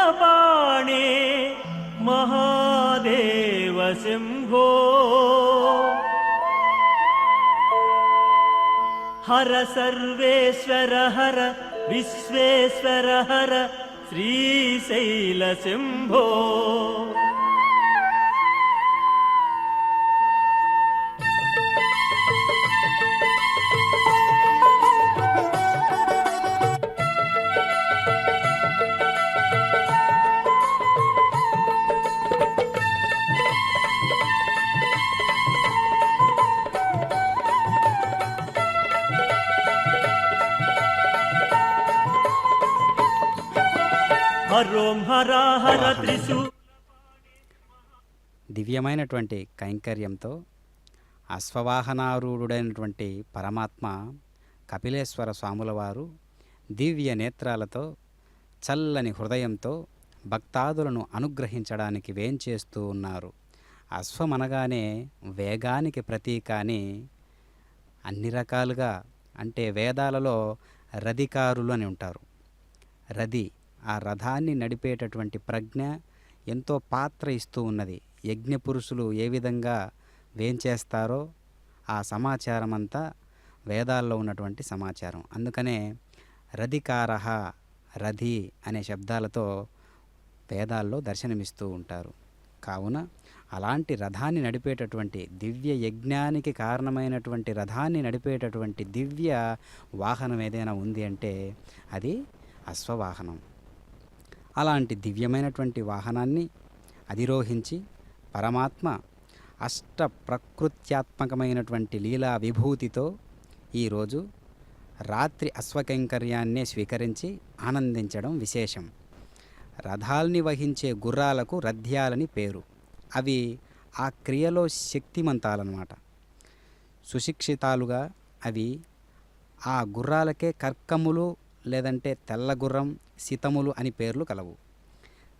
त्रिशूलपाणे महादेव शम्भो हर सर्वेश्वर हर विश्वेश्वर हर श्रीशैल शम्भो హరోం హర హర త్రిశూ. దివ్యమైనటువంటి కైంకర్యంతో అశ్వవాహనారూఢుడైనటువంటి పరమాత్మ కపిలేశ్వర స్వాముల వారు దివ్య నేత్రాలతో చల్లని హృదయంతో భక్తాదులను అనుగ్రహించడానికి వేంచేస్తూ ఉన్నారు. అశ్వమనగానే వేగానికి ప్రతీక అని అన్ని రకాలుగా, అంటే వేదాలలో రధికారులు అని ఉంటారు. రథి, ఆ రథాన్ని నడిపేటటువంటి ప్రజ్ఞ ఎంతో పాత్ర ఇస్తూ ఉన్నది. యజ్ఞపురుషులు ఏ విధంగా వేంచేస్తారో ఆ సమాచారం అంతా వేదాల్లో ఉన్నటువంటి సమాచారం. అందుకనే రధికారః, రథి అనే శబ్దాలతో వేదాల్లో దర్శనమిస్తూ ఉంటారు. కావున అలాంటి రథాన్ని నడిపేటటువంటి దివ్య యజ్ఞానికి కారణమైనటువంటి రథాన్ని నడిపేటటువంటి దివ్య వాహనం ఏదైనా ఉంది అంటే అది అశ్వవాహనం. అలాంటి దివ్యమైనటువంటి వాహనాన్ని అధిరోహించి పరమాత్మ అష్ట ప్రకృత్యాత్మకమైనటువంటి లీలా విభూతితో ఈరోజు రాత్రి అశ్వకైంకర్యాన్నే స్వీకరించి ఆనందించడం విశేషం. రథాల్ని వహించే గుర్రాలకు రథ్యాలని పేరు. అవి ఆ క్రియలో శక్తిమంతాలన్నమాట. సుశిక్షితాలుగా అవి ఆ గుర్రాలకే కర్కములు లేదంటే తెల్ల గుర్రం, సితములు అని పేర్లు కలవు.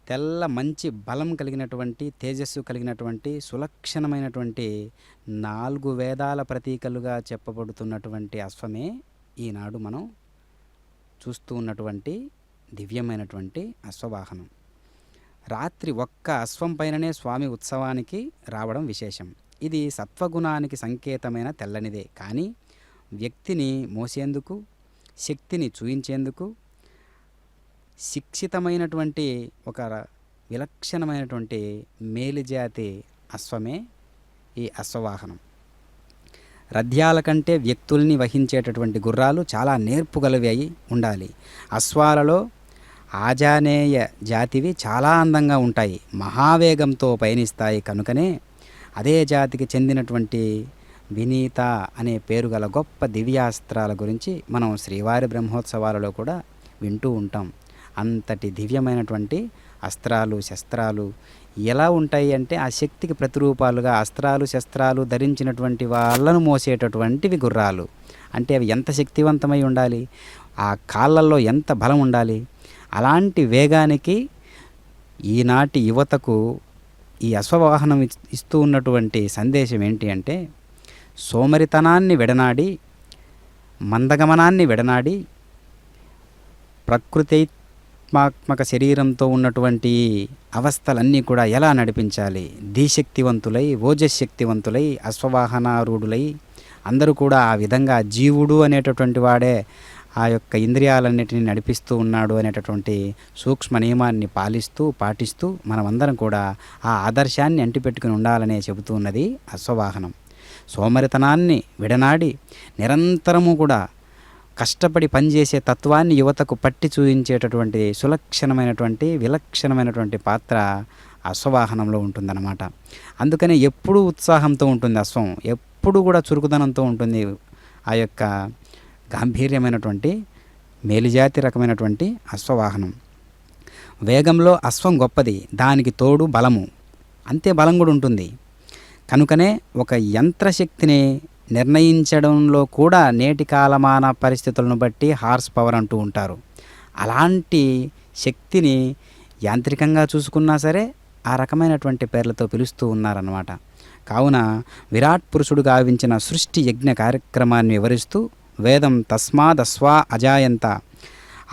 తెల్ల మంచి బలం కలిగినటువంటి, తేజస్సు కలిగినటువంటి, సులక్షణమైనటువంటి 4 వేదాల ప్రతీకలుగా చెప్పబడుతున్నటువంటి అశ్వమే ఈనాడు మనం చూస్తూ ఉన్నటువంటి దివ్యమైనటువంటి అశ్వవాహనం. రాత్రి ఒక్క అశ్వం పైననే స్వామి ఉత్సవానికి రావడం విశేషం. ఇది సత్వగుణానికి సంకేతమైన తెల్లనిదే, కానీ వ్యక్తిని మోసేందుకు, శక్తిని చూయించేందుకు శిక్షితమైనటువంటి ఒక విలక్షణమైనటువంటి మేలుజాతి అశ్వమే ఈ అశ్వవాహనం. రథ్యాల కంటే వ్యక్తుల్ని వహించేటటువంటి గుర్రాలు చాలా నేర్పుగలవి అయి ఉండాలి. అశ్వాలలో ఆజానేయ జాతివి చాలా అందంగా ఉంటాయి, మహావేగంతో పయనిస్తాయి. కనుకనే అదే జాతికి చెందినటువంటి వినీత అనే పేరు గల గొప్ప దివ్యాస్త్రాల గురించి మనం శ్రీవారి బ్రహ్మోత్సవాలలో కూడా వింటూ ఉంటాం. అంతటి దివ్యమైనటువంటి అస్త్రాలు, శస్త్రాలు ఎలా ఉంటాయి అంటే ఆ శక్తికి ప్రతిరూపాలుగా అస్త్రాలు, శస్త్రాలు ధరించినటువంటి వాళ్ళను మోసేటటువంటివి గుర్రాలు. అంటే అవి ఎంత శక్తివంతమై ఉండాలి, ఆ కాళ్ళల్లో ఎంత బలం ఉండాలి. అలాంటి వేగానికి ఈనాటి యువతకు ఈ అశ్వవాహనం ఇస్తూ ఉన్నటువంటి సందేశం ఏంటి అంటే, సోమరితనాన్ని విడనాడి, మందగమనాన్ని విడనాడి, ప్రకృత్యాత్మక శరీరంతో ఉన్నటువంటి అవస్థలన్నీ కూడా ఎలా నడిపించాలి. ధీశక్తివంతులై, ఓజశక్తివంతులై, అశ్వవాహనారూఢులై అందరూ కూడా ఆ విధంగా జీవుడు అనేటటువంటి వాడే ఆ యొక్క ఇంద్రియాలన్నిటిని నడిపిస్తూ ఉన్నాడు అనేటటువంటి సూక్ష్మ నియమాన్ని పాటిస్తూ మనమందరం కూడా ఆ ఆదర్శాన్ని అంటిపెట్టుకుని ఉండాలనే చెబుతూ ఉన్నది అశ్వవాహనం. సోమరితనాన్ని విడనాడి నిరంతరము కూడా కష్టపడి పనిచేసే తత్వాన్ని యువతకు పట్టి చూయించేటటువంటి సులక్షణమైనటువంటి, విలక్షణమైనటువంటి పాత్ర అశ్వవాహనంలో ఉంటుందన్నమాట. అందుకనే ఎప్పుడూ ఉత్సాహంతో ఉంటుంది అశ్వం, ఎప్పుడు కూడా చురుకుదనంతో ఉంటుంది. ఆ యొక్క గాంభీర్యమైనటువంటి మేలుజాతి రకమైనటువంటి అశ్వవాహనం. వేగంలో అశ్వం గొప్పది, దానికి తోడు బలము, అంతే బలం కూడా ఉంటుంది. కనుకనే ఒక యంత్రశక్తిని నిర్ణయించడంలో కూడా నేటి కాలమాన పరిస్థితులను బట్టి హార్స్ పవర్ అంటూ ఉంటారు. అలాంటి శక్తిని యాంత్రికంగా చూసుకున్నా సరే ఆ రకమైనటువంటి పేర్లతో పిలుస్తూ ఉన్నారన్నమాట. కావున విరాట్ పురుషుడు గావించిన సృష్టి యజ్ఞ కార్యక్రమాన్ని వివరిస్తూ వేదం తస్మాదశ్వా అజాయంత,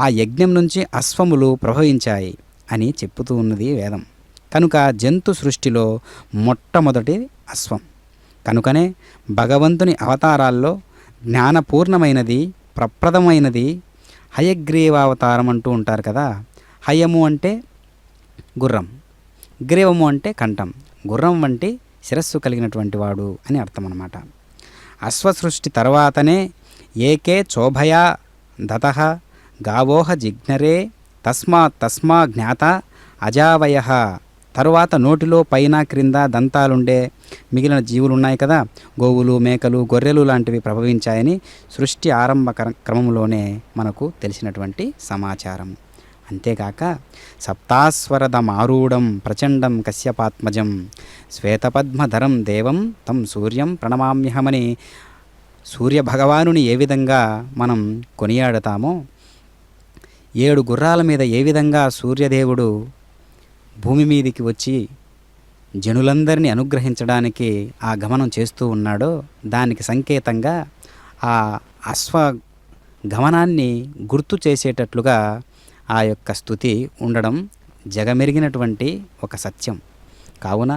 ఆ యజ్ఞం నుంచి అశ్వములు ప్రభవించాయి, అని చెప్పుతూ ఉన్నది వేదం. కనుక జంతు సృష్టిలో మొట్టమొదటి అశ్వం. కనుకనే భగవంతుని అవతారాల్లో జ్ఞానపూర్ణమైనది, ప్రప్రదమైనది హయగ్రీవావతారం అంటూ ఉంటారు కదా. హయము అంటే గుర్రం, గ్రీవము అంటే కంఠం. గుర్రం వంటి శిరస్సు కలిగినటువంటి వాడు అని అర్థం అన్నమాట. అశ్వసృష్టి తర్వాతనే ఏకే చోభయా దతః గావోహ జిఘ్నరే తస్మా జ్ఞాత అజావయ. తరువాత నోటిలో పైన క్రింద దంతాలుండే మిగిలిన జీవులు ఉన్నాయి కదా, గోవులు, మేకలు, గొర్రెలు లాంటివి ప్రభవించాయని సృష్టి ఆరంభ క్రమంలోనే మనకు తెలిసినటువంటి సమాచారం. అంతేకాక సప్తాస్వరదమారూఢం ప్రచండం కశ్యపాత్మజం శ్వేతపద్మధరం దేవం తం సూర్యం ప్రణమామ్యహమని సూర్యభగవానుని ఏ విధంగా మనం కొనియాడతామో, 7 గుర్రాల మీద ఏ విధంగా సూర్యదేవుడు భూమి మీదికి వచ్చి జనులందరినీ అనుగ్రహించడానికి ఆ గమనం చేస్తూ ఉన్నాడో, దానికి సంకేతంగా ఆ అశ్వ గమనాన్ని గుర్తు చేసేటట్లుగా ఆ యొక్క స్తుతి ఉండడం జగమెరిగినటువంటి ఒక సత్యం. కావున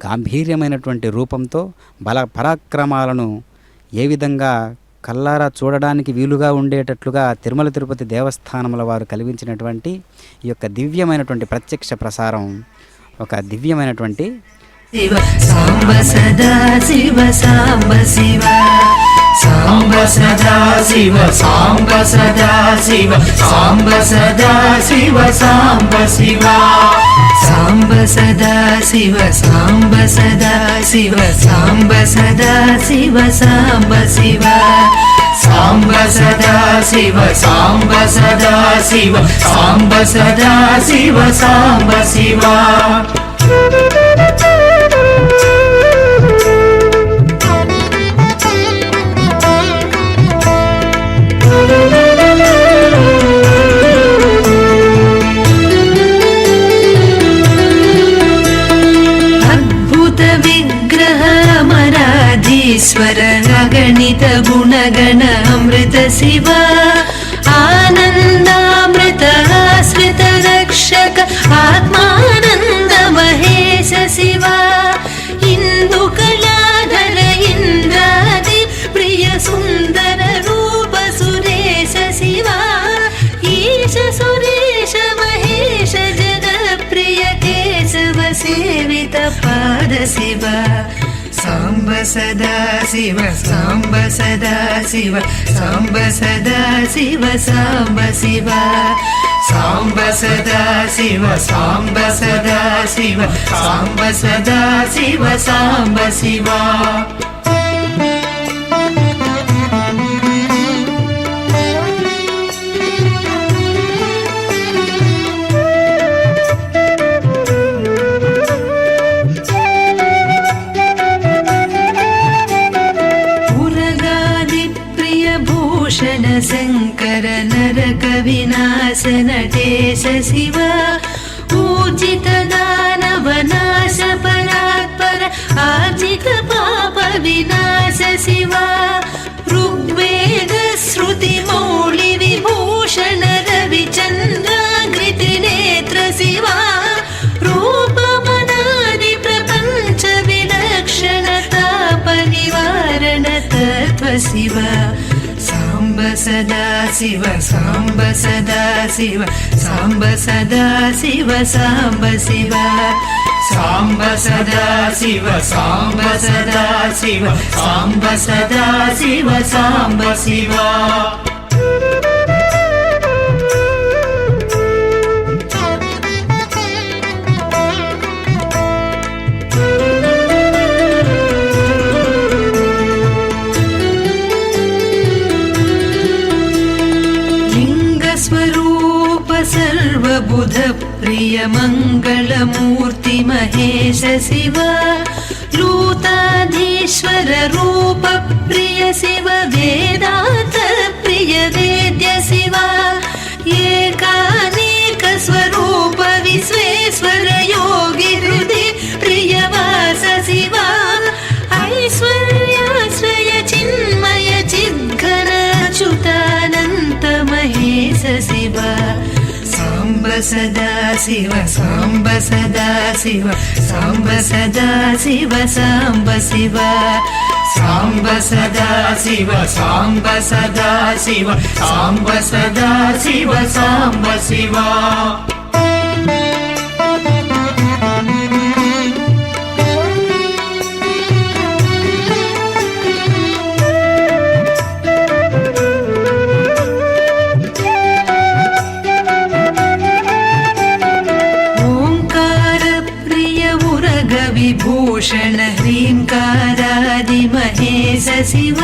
గాంభీర్యమైనటువంటి రూపంతో బల పరాక్రమాలను ఏ విధంగా కల్లారా చూడడానికి వీలుగా ఉండేటట్లుగా తిరుమల తిరుపతి దేవస్థానముల వారు కలిగించినటువంటి ఈ యొక్క దివ్యమైనటువంటి ప్రత్యక్ష ప్రసారం ఒక దివ్యమైనటువంటి శివ సాంబ సదా శివ సాంబ శివ సాంబ సదా శివ సాంబ సదా శివ సాంబ సదా శివ సాంబ శివ సాంబ సదా శివ సాంబ సదా శివ సాంబ సదా శివ సాంబ శివ సాంబ సదా శివ సాంబ సదా శివ సాంబ సదా శివ సాంబ శివ. ఈశ్వర అగణిత గుణగణ అమృత శివ ఆనందామృత ఆశ్రిత రక్షక ఆత్మానంద మహేశ శివ ఇందు కళాధర ఇంద్రాది ప్రియ సుందర రూప సురేశ శివ ఈశ సురేశ మహేశ జన ప్రియ కేశవ సేవిత పాద శివ సాంబ సదా శివ సాంబ సదా శివ సాంబ సదా శివ సాంబ శివ సాంబ సదా శివ సాంబ సదా శివ సాంబ సదా శివ సాంబ శివ. శంకర నరక వినాశ నటేశ శివ ఊర్జిత దానవ నాశ పరాత్పర ఆర్జిత పాప వినాశ శివ ఋగ్వేద శృతి మౌళి విభూషణ రవి చంద్రాకృతి నేత్ర శివ రూపమనాది ప్రపంచ విలక్షణతా పరివారణ తత్వ శివ సాంబ సదా శివ సాంబ సదా శివ సాంబ సదా శివ సాంబ శివ సాంబ సదా శివ సాంబ సదా శివ సాంబ సదా శివ సాంబ శివ. सर्वबुध प्रिय मंगलमूर्ति महेश शिव लूताधीश्वर रूप प्रिय शिव वेदांत प्रिय वेद्य शिव एकानेक स्वरूप विश्वेश्वर योगी हृदय प्रिय वास शिव ऐश्वर्याश्रय चिन्मय चिद्घन अच्युतानंत महेश शिव साम्ब సదా శివ సాంబ సదా శివ సాంబ సదా శివ సాంబ శివ సాంబ సదా శివ సాంబ సదా శివ సాంబ సదా శివ సాంబ శివ विभूषण ह्रीङ्कारादिमहेश शिव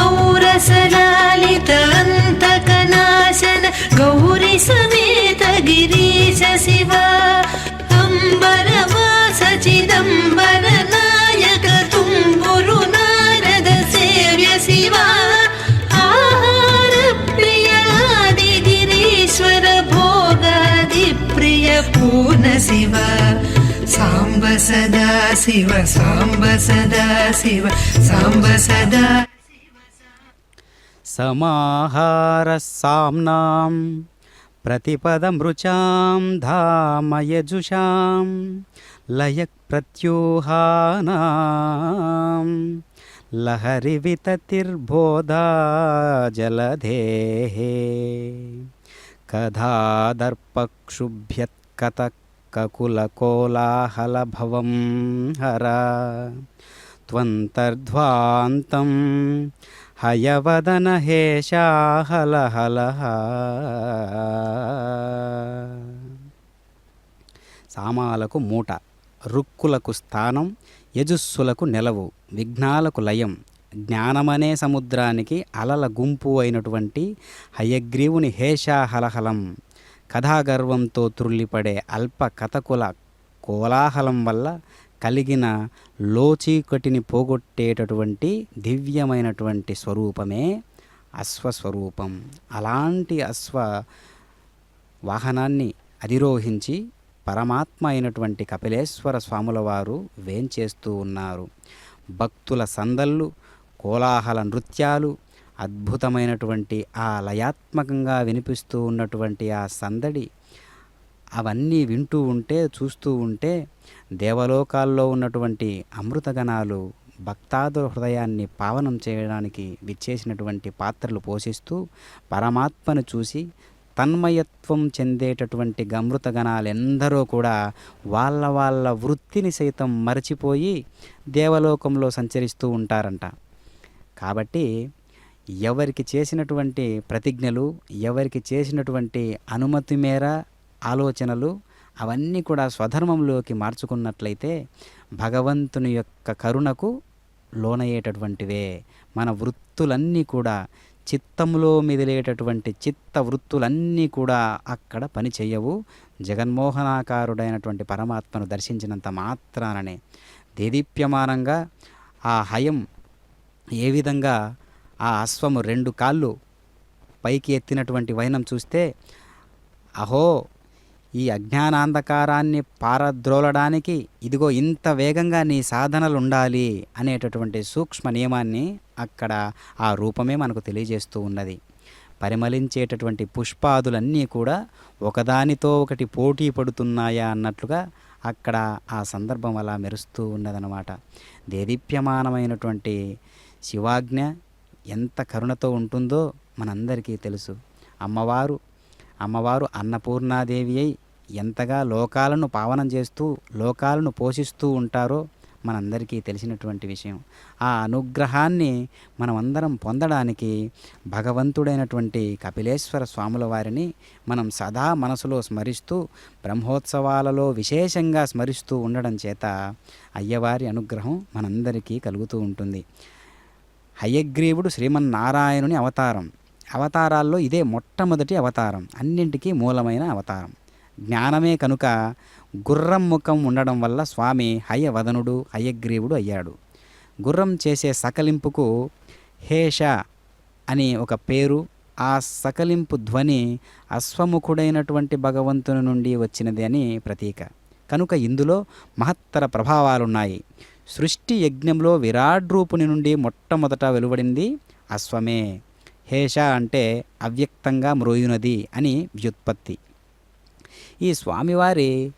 औरसलालित अन्तकनाशन गौरी समेत गिरीश शिव अम्बरवास चिदम्बर नायक तुम्बुरु नारद सेव्य शिव आहार प्रियादि गिरीश्वर भोगादि प्रिय पूर्ण शिव సాంబ సదా శివ సాంబ సదా శివ సాంబ సదా సమాహార సామ్నాం ప్రతిపదమృచాం ధామయజుషాం లయక్ ప్రత్యూహానాం లహరి వితతిర్బోధా జలధేః కథాదర్పక్షుభ్యత్కత కకులకోలాహలభవం హర త్వంతర్ధ్వాంతం హయవదన హేషాహలహలహ సామాలకు మూట, రుక్కులకు స్థానం, యజుస్సులకు నెలవు, విఘ్నాలకు లయం, జ్ఞానమనే సముద్రానికి అలల గుంపు అయినటువంటి హయగ్రీవుని హేషాహలహలం, కథాగర్వంతో త్రుళ్ళిపడే అల్ప కథకుల కోలాహలం వల్ల కలిగిన లోచీకటిని పోగొట్టేటటువంటి దివ్యమైనటువంటి స్వరూపమే అశ్వస్వరూపం. అలాంటి అశ్వ వాహనాన్ని అధిరోహించి పరమాత్మ అయినటువంటి కపిలేశ్వర స్వాముల వారు వేంచేస్తూ ఉన్నారు. భక్తుల సందళ్ళు, కోలాహల నృత్యాలు, అద్భుతమైనటువంటి ఆ లయాత్మకంగా వినిపిస్తూ ఉన్నటువంటి ఆ సందడి, అవన్నీ వింటూ ఉంటే, చూస్తూ ఉంటే దేవలోకాల్లో ఉన్నటువంటి అమృతగణాలు భక్తాదుల హృదయాన్ని పావనం చేయడానికి విచ్చేసినటువంటి పాత్రలు పోషిస్తూ పరమాత్మను చూసి తన్మయత్వం చెందేటటువంటి అమృతగణాలెందరో కూడా వాళ్ళ వాళ్ళ వృత్తిని సైతం మరచిపోయి దేవలోకంలో సంచరిస్తూ ఉంటారంట. కాబట్టి ఎవరికి చేసినటువంటి ప్రతిజ్ఞలు, ఎవరికి చేసినటువంటి అనుమతి మేర ఆలోచనలు అవన్నీ కూడా స్వధర్మంలోకి మార్చుకున్నట్లయితే భగవంతుని యొక్క కరుణకు లోనయ్యేటటువంటివే. మన వృత్తులన్నీ కూడా చిత్తంలో మెదిలేటటువంటి చిత్త వృత్తులన్నీ కూడా అక్కడ పని చేయవు. జగన్మోహనాకారుడైనటువంటి పరమాత్మను దర్శించినంత మాత్రాననే దేదీప్యమానంగా ఆ హయం ఏ విధంగా ఆ అశ్వము 2 కాళ్ళు పైకి ఎత్తినటువంటి వైనం చూస్తే, అహో ఈ అజ్ఞానాంధకారాన్ని పారద్రోలడానికి ఇదిగో ఇంత వేగంగా నీ సాధనలు ఉండాలి అనేటటువంటి సూక్ష్మ నియమాన్ని అక్కడ ఆ రూపమే మనకు తెలియజేస్తూ ఉన్నది. పరిమళించేటటువంటి పుష్పాదులన్నీ కూడా ఒకదానితో ఒకటి పోటీ పడుతున్నాయా అన్నట్లుగా అక్కడ ఆ సందర్భం అలా మెరుస్తూ ఉన్నదన్నమాట. దేదీప్యమానమైనటువంటి శివాజ్ఞ ఎంత కరుణతో ఉంటుందో మనందరికీ తెలుసు. అమ్మవారు అన్నపూర్ణాదేవి అయి ఎంతగా లోకాలను పావనం చేస్తూ లోకాలను పోషిస్తూ ఉంటారో మనందరికీ తెలిసినటువంటి విషయం. ఆ అనుగ్రహాన్ని మనమందరం పొందడానికి భగవంతుడైనటువంటి కపిలేశ్వర స్వాముల వారిని మనం సదా మనసులో స్మరిస్తూ బ్రహ్మోత్సవాలలో విశేషంగా స్మరిస్తూ ఉండడం చేత అయ్యవారి అనుగ్రహం మనందరికీ కలుగుతూ ఉంటుంది. హయగ్రీవుడు శ్రీమన్నారాయణుని అవతారాల్లో ఇదే మొట్టమొదటి అవతారం, అన్నింటికీ మూలమైన అవతారం. జ్ఞానమే కనుక గుర్రం ముఖం ఉండడం వల్ల స్వామి హయవదనుడు, హయగ్రీవుడు అయ్యాడు. గుర్రం చేసే సకలింపుకు హేష అని ఒక పేరు. ఆ సకలింపు ధ్వని అశ్వముఖుడైనటువంటి భగవంతుని నుండి వచ్చినది అని ప్రతీక. కనుక ఇందులో మహత్తర ప్రభావాలున్నాయి. సృష్టి యజ్ఞంలో విరాట్ రూపుని నుండి మొట్టమొదట వెలువడింది అశ్వమే. హేష అంటే అవ్యక్తంగా మ్రోయునది అని వ్యుత్పత్తి. ఈ స్వామివారి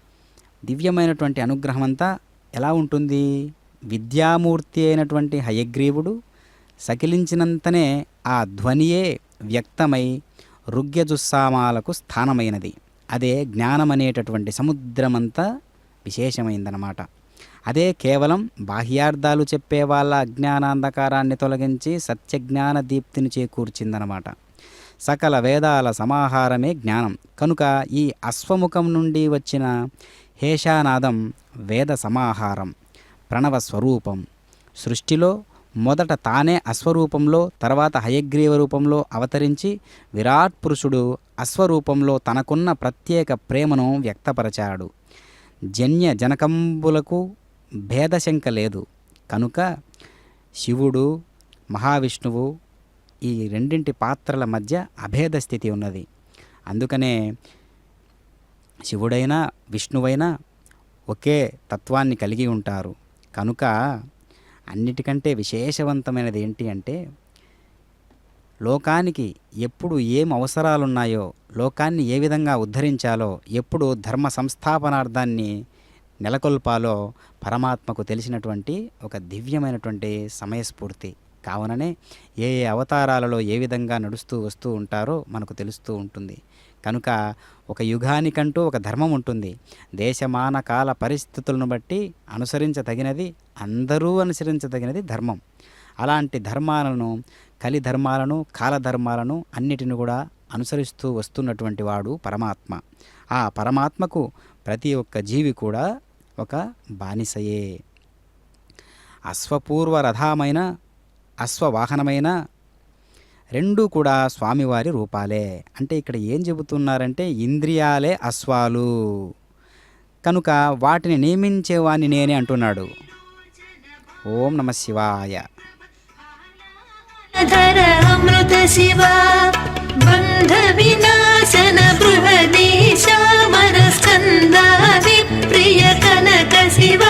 దివ్యమైనటువంటి అనుగ్రహం అంతా ఎలా ఉంటుంది? విద్యామూర్తి అయినటువంటి హయగ్రీవుడు సకిలించినంతనే ఆ ధ్వనియే వ్యక్తమై రుగ్యజుస్సామాలకు స్థానమైనది. అదే జ్ఞానమనేటటువంటి సముద్రమంతా విశేషమైందనమాట. అదే కేవలం బాహ్యార్థాలు చెప్పే వాళ్ళ అజ్ఞానాంధకారాన్ని తొలగించి సత్యజ్ఞాన దీప్తిని చేకూర్చిందనమాట. సకల వేదాల సమాహారమే జ్ఞానం కనుక ఈ అశ్వముఖం నుండి వచ్చిన హేషానాదం వేద సమాహారం, ప్రణవ స్వరూపం. సృష్టిలో మొదట తానే అశ్వరూపంలో, తర్వాత హయగ్రీవ రూపంలో అవతరించి విరాట్ పురుషుడు అశ్వరూపంలో తనకున్న ప్రత్యేక ప్రేమను వ్యక్తపరచాడు. జన్య జనకంబులకు భేదశంక లేదు కనుక శివుడు మహావిష్ణువు ఈ రెండింటి పాత్రల మధ్య అభేద స్థితి ఉన్నది. అందుకనే శివుడైనా విష్ణువైనా ఒకే తత్వాన్ని కలిగి ఉంటారు. కనుక అన్నిటికంటే విశేషవంతమైనది ఏంటి అంటే, లోకానికి ఎప్పుడు ఏం అవసరాలున్నాయో, లోకాన్ని ఏ విధంగా ఉద్ధరించాలో, ఎప్పుడు ధర్మ సంస్థాపనార్థాన్ని నెలకొల్పాలో పరమాత్మకు తెలిసినటువంటి ఒక దివ్యమైనటువంటి సమయస్ఫూర్తి. కావుననే ఏ ఏ అవతారాలలో ఏ విధంగా నడుస్తూ వస్తూ ఉంటారో మనకు తెలుస్తూ ఉంటుంది. కనుక ఒక యుగానికంటూ ఒక ధర్మం ఉంటుంది. దేశమాన కాల పరిస్థితులను బట్టి అనుసరించదగినది, అందరూ అనుసరించదగినది ధర్మం. అలాంటి ధర్మాలను, కలి ధర్మాలను, కాలధర్మాలను అన్నిటిని కూడా అనుసరిస్తూ వస్తున్నటువంటి వాడు పరమాత్మ. ఆ పరమాత్మకు ప్రతి ఒక్క జీవి కూడా ఒక బానిసయే. అశ్వపూర్వ రథమైన అశ్వవాహనమైన రెండూ కూడా స్వామివారి రూపాలే. అంటే ఇక్కడ ఏం చెబుతున్నారంటే, ఇంద్రియాలే అశ్వాలు కనుక వాటిని నియమించేవాణ్ణి నేనే అంటున్నాడు. ఓం నమ శివాయ. ధర అమృత శివ బంధ వినాశన బృహదీశామర స్కంద విప్రియ కనక శివ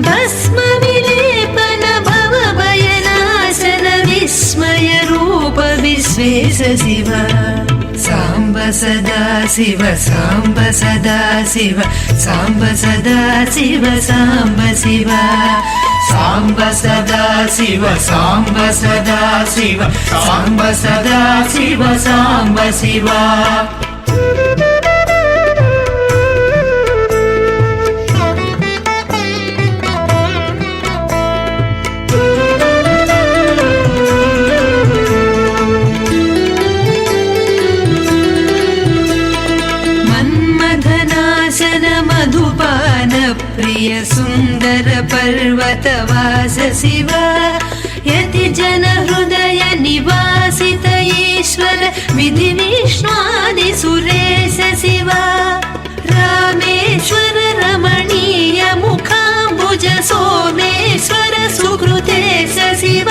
భస్మ విలేపన భవ భయనాశన విస్మయ రూప విశ్వేశ శివ సాంబ సదా శివ సాంబ సదా శివ సాంబ సదా శివ సాంబ శివ సాంబ సదా శివ సాంబ సదా శివ సాంబ సదా శివ సాంబ శివ. प्रिय सुंदर पर्वतवास शिव यति जन हृदय निवासित ईश्वर विधि विष्णादि सुरेश शिव रामेश्वर रमणीय मुखाम्बुज सोमेश्वर सुकृतेश शिव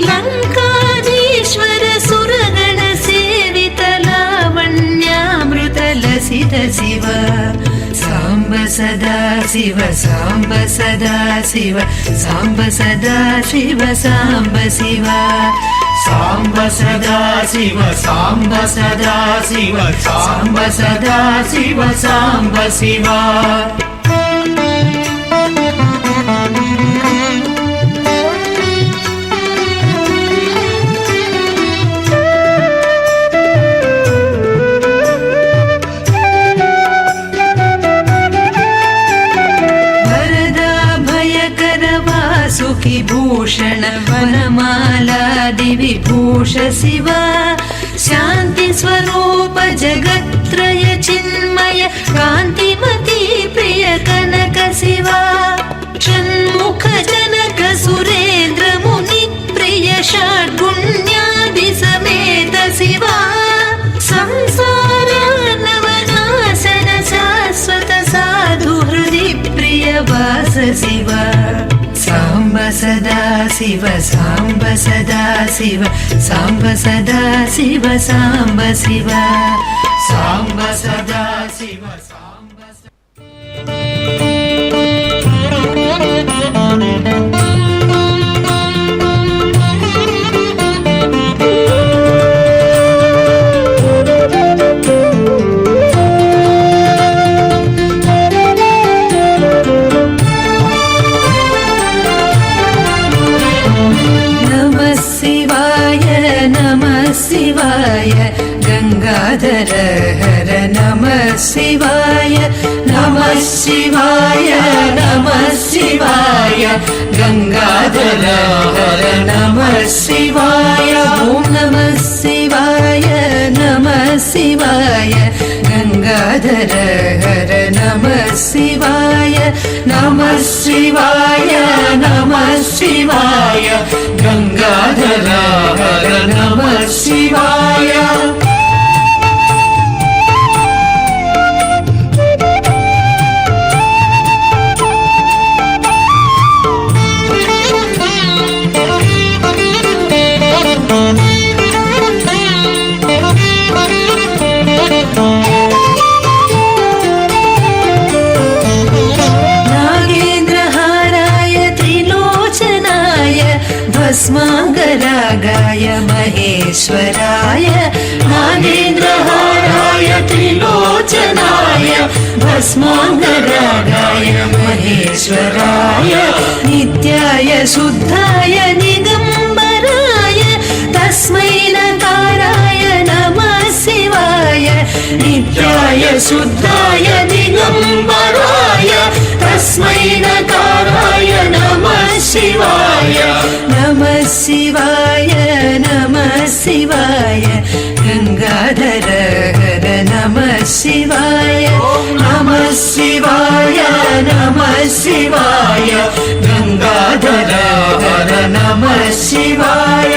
लंकाधीश्वर सुरगण सेवित लावण्यामृत लसित शिव साम्ब सदा शिव साम्ब सदा शिव साम्ब सदा शिव साम्ब शिव साम्ब सदा शिव साम्ब सदा शिव साम्ब सदा शिव साम्ब शिव. भूषण वनमाला दिविभूष शिव शांति स्वरूप जगत्त्रय चिन्मय कांतिमती प्रिय कनक शिव षण्मुख जनक सुरेंद्र मुनि प्रिय षड्गुण्यादि समेत शिव संसारार्णवनाशन शाश्वत साधु हृदि प्रिय वास शिव साम्ब सदा शिव साम्ब सदा शिव साम्ब सदा शिव साम्ब शिव साम्ब सदा शिव साम्ब शिवाय नमः शिवाय गंगाधर हर नमः शिवाय ओम नमः शिवाय नमः शिवाय गंगाधर हर नमः शिवाय नमः शिवाय नमः शिवाय गंगाधर हर नमः शिवाय भस्मांगरागाय महेश्वराय नागेन्द्रहाराय त्रिलोचनाय भस्मांगरागाय महेश्वराय नित्याय शुद्धाय निगंबराय तस्मै नकाराय नमः शिवाय नित्याय शुद्धाय दिगंबराय तस्मै नकाराय नमः शिवाय नमः शिवाय नमः शिवाय गंगाधर हर नमः शिवाय नमः शिवाय नमः शिवाय गंगाधर हर नमः शिवाय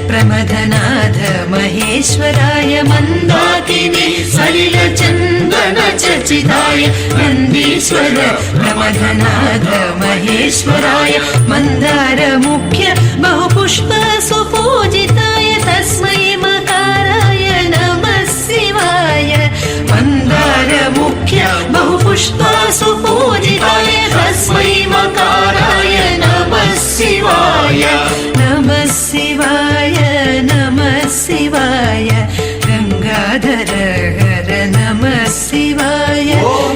प्रमथनाथ महेश्वराय मंदाकिनी सलिल चंदन चर्चिताय नंदीश्वर प्रमथनाथ महेश्वराय मंदार मुख्य बहुपुष्प सुपूजिताय तस्मै मकाराय नमः शिवाय मंदार मुख्य बहुपुष्प सुपूजिताय तस्मै मकाराय नमः शिवाय नमः शिवाय नमः शिवाय गंगाधर हर नमः शिवाय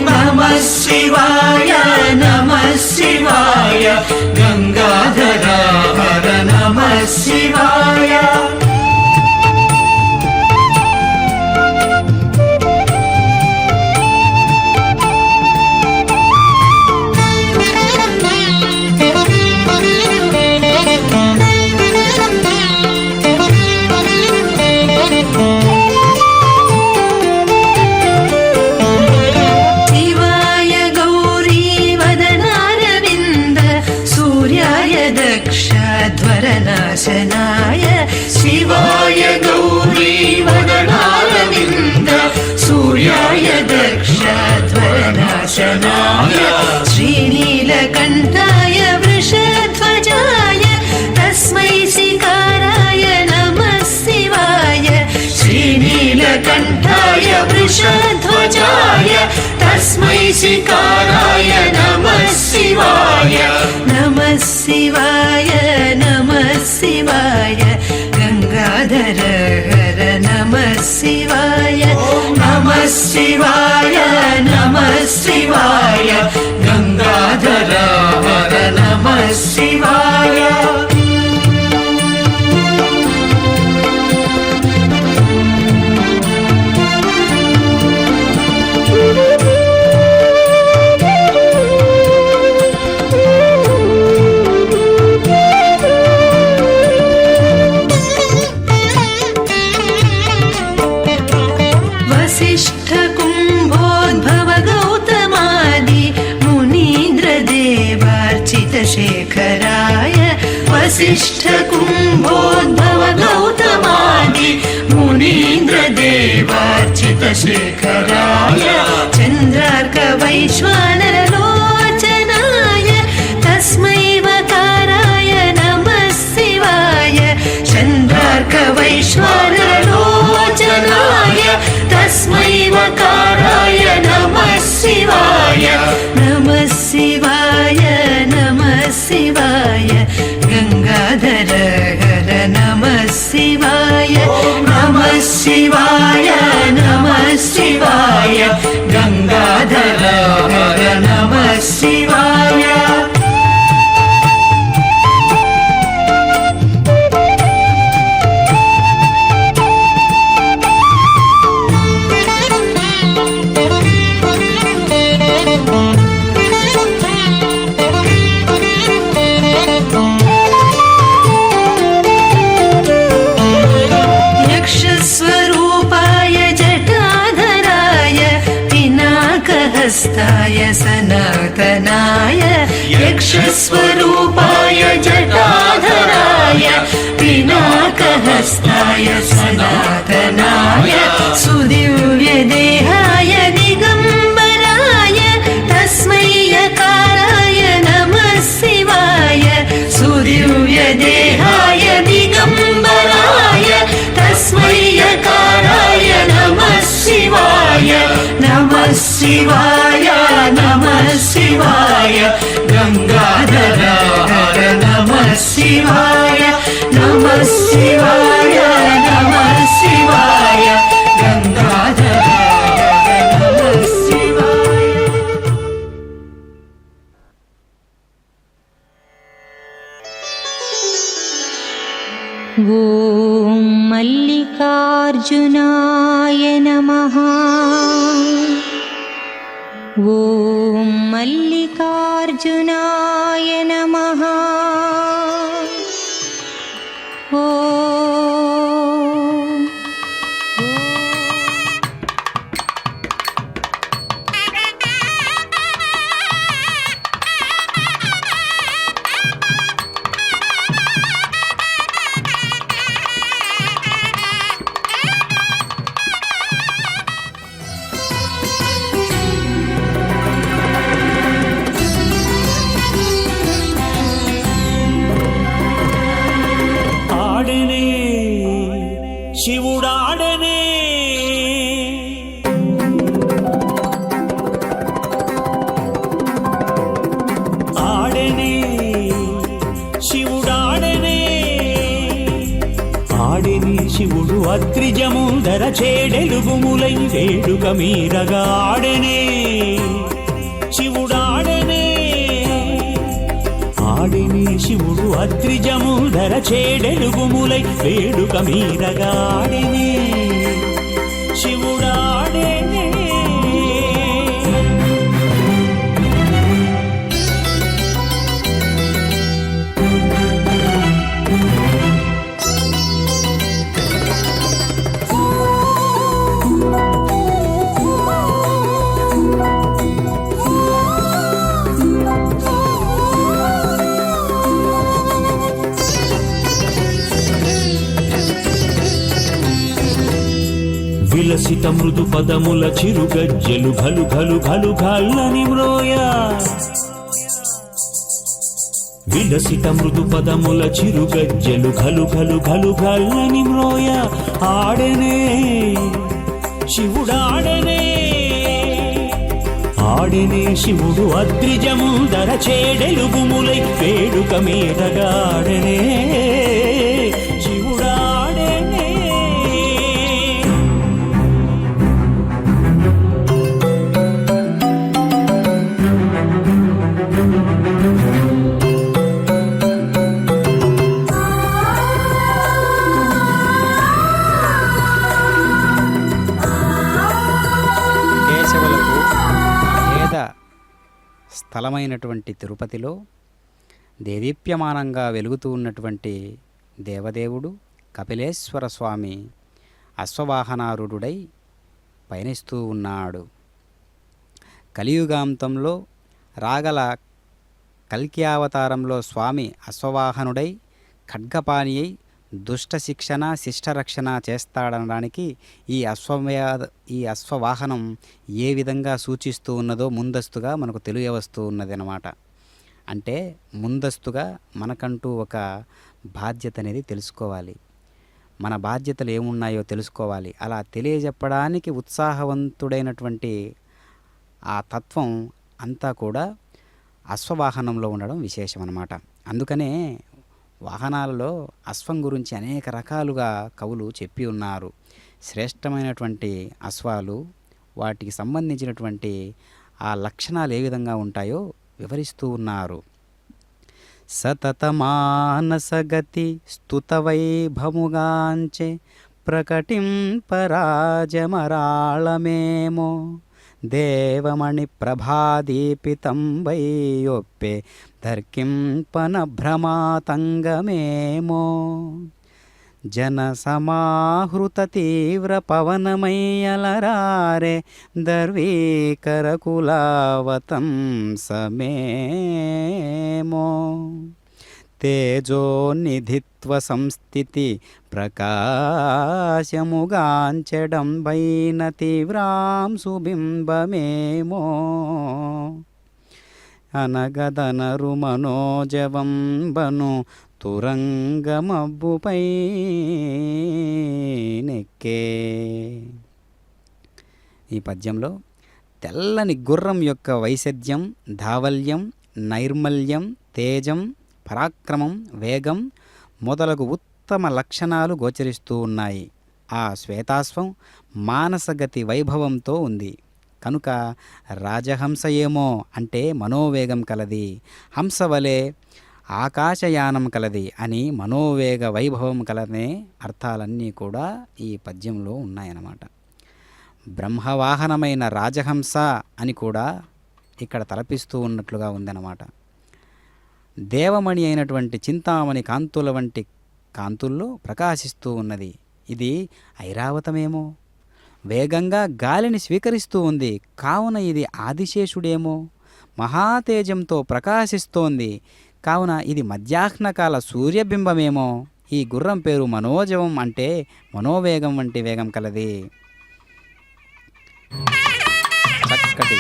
नमः शिवाय नमः शिवाय गंगाधर हर नमः शिवाय नाशनाय शिवाय गौरी वदनारविन्द सूर्याय दक्षध्वरनाशनाय श्रीनीलकण्ठाय वृषध्वजाय तस्मै शिकाराय नमः शिवाय श्रीनीलकण्ठाय वृषध्वजाय तस्मै शिकाराय नमः शिवाय नमः शिवाय नमः शिवाय गंगाधर हर नमः शिवाय नमः शिवाय नमः शिवाय गंगाधर हर नमः शिवाय शेखराय वसिष्ठ कुंभोद्भव गौतमादि मुनीन्द्र देवार्चित शेखराय चंद्रार्क वैश्वानर लोचनाय तस्मै वकाराय नमः शिवाय चंद्रार्क वैश्वानर लोचनाय तस्मै वकाराय नमः शिवाय नमः शिवाय नमः गङ्गाधरहस्ताय सनातनाय यक्षस्वरूपाय जटाधराय पिनाकहस्ताय सनातनाय सुदिव्यदेहाय दिगम्बराय तस्मै यकाराय नमः शिवाय सुदिव्यदेहाय दिगम्बराय तस्मै यकाराय नमः शिवाय नमः शिवाय नमः शिवाय गंगाधर हर नमः शिवाय नमः शिवाय नमः शिवाय गंगाधर हर नमः शिवाय। ॐ मल्लिकार्जुनाय नमः। ॐ मल्लिकार्जुनाय नमः। ॐ ఆడనే శివుడాడనే ఆడనే శివుడాడనే ఆడని శివుడు అత్రిజముందర చేడెలుగుములై వేడుక మీరగా ఆడనే శివుడాడనే ఆడిని శివుడు అత్రిజముధర చేడెలుగుములై వేడుక మీరగా ఆడిని శివుడాడేనే విలసిత మృదు పదముల చిరుగజ్జెలు ఘలు ఘలు ఘలు ఘల్లని మ్రోయ విలసిత మృదు పదముల చిరుగజ్జెలు ఘలు ఘలు ఘలు ఘల్లని మ్రోయ ఆడనే శివుడాడనే ఆడనే శివుడు అద్రిజముందర చేడెలుగుములై వేడుక మీరగాడనే శివుడాడనే కేశవులకు వేద స్థలమైనటువంటి తిరుపతిలో దేదీప్యమానంగా వెలుగుతూ ఉన్నటువంటి దేవదేవుడు కపిలేశ్వర స్వామి అశ్వవాహనారూఢుడై పయనిస్తూ ఉన్నాడు. కలియుగాంతంలో రాగల కల్కి అవతారంలో స్వామి అశ్వవాహనుడై ఖడ్గపాణి అయి దుష్ట శిక్షణ శిష్టరక్షణ చేస్తాడనడానికి ఈ అశ్వవాహనం ఏ విధంగా సూచిస్తూ ఉన్నదో ముందస్తుగా మనకు తెలియవస్తూ ఉన్నది అన్నమాట. అంటే ముందస్తుగా మనకంటూ ఒక బాధ్యత అనేది తెలుసుకోవాలి, మన బాధ్యతలు ఏమున్నాయో తెలుసుకోవాలి. అలా తెలియజెప్పడానికి ఉత్సాహవంతుడైనటువంటి ఆ తత్వం అంతా కూడా అశ్వవాహనంలో ఉండడం విశేషం అన్నమాట. అందుకనే వాహనాలలో అశ్వం గురించి అనేక రకాలుగా కవులు చెప్పి ఉన్నారు. శ్రేష్టమైనటువంటి అశ్వాలు, వాటికి సంబంధించినటువంటి ఆ లక్షణాలు ఏ విధంగా ఉంటాయో వివరిస్తూ ఉన్నారు. సతతమానసగతి స్తుతవైభముగాంచే ప్రకటింపరాజమరాళమేమో దేవమణి ప్రభాదీపితం వైయొప్పే దర్కింపన భ్రమాతంగమేమో జన సమాహృత తీవ్ర పవనమయ్యలరారే దర్వీకర కులావతం సమేమో తేజోనిధిత్వ సంస్థితి ప్రకాశముగాంచెడంబైన తీవ్రాంశు బింబమేమో అనగదనరు మనోజవంబను తురంగమబ్బుపై నెక్కే. ఈ పద్యంలో తెల్లని గుర్రం యొక్క వైసద్యం, ధావల్యం, నైర్మల్యం, తేజం, పరాక్రమం, వేగం మొదలగు ఉత్తమ లక్షణాలు గోచరిస్తూ ఉన్నాయి. ఆ శ్వేతాశ్వం మానసగతి వైభవంతో ఉంది కనుక రాజహంస ఏమో అంటే మనోవేగం కలది, హంస వలె ఆకాశయానం కలది అని మనోవేగ వైభవం కలనే అర్థాలన్నీ కూడా ఈ పద్యంలో ఉన్నాయన్నమాట. బ్రహ్మవాహనమైన రాజహంస అని కూడా ఇక్కడ తలపిస్తూ ఉన్నట్లుగా ఉందన్నమాట. దేవమణి అయినటువంటి చింతామణి కాంతుల వంటి కాంతుల్లో ప్రకాశిస్తూ ఉన్నది. ఇది ఐరావతమేమో, వేగంగా గాలిని స్వీకరిస్తూ ఉంది కావున ఇది ఆదిశేషుడేమో, మహాతేజంతో ప్రకాశిస్తోంది కావున ఇది మధ్యాహ్నకాల సూర్యబింబమేమో. ఈ గుర్రం పేరు మనోజవం అంటే మనోవేగం వంటి వేగం కలది. చక్కటి